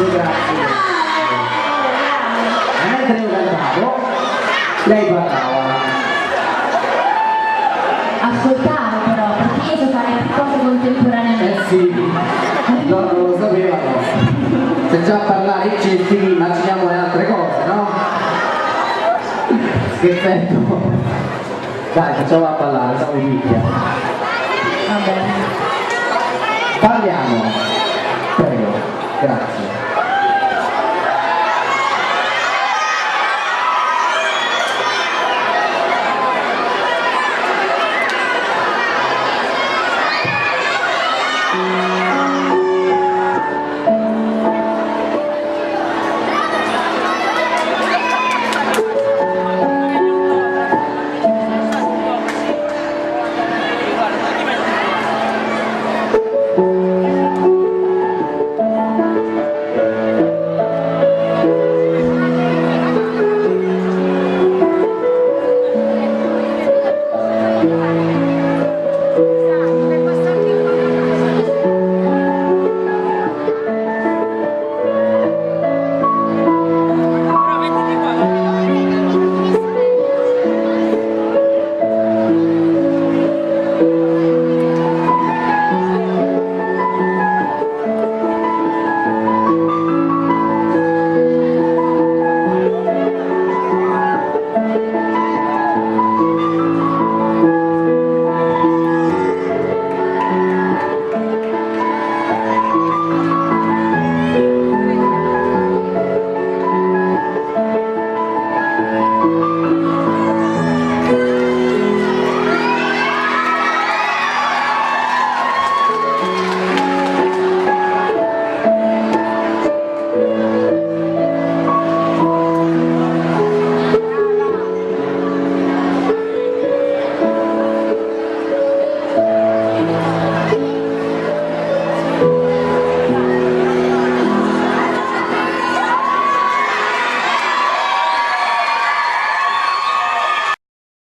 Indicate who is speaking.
Speaker 1: grazie. Mentre io cantavo, lei parlava.
Speaker 2: Ascoltavo però, perché io so fare cose contemporaneamente.
Speaker 1: Sì, loro non lo sapevano. Se già parlare in cesti, immaginiamo le altre cose, no? Scherzetto. Dai, facciamo a parlare, siamo in picchia.
Speaker 2: Va bene.
Speaker 1: Parliamo. Prego, grazie.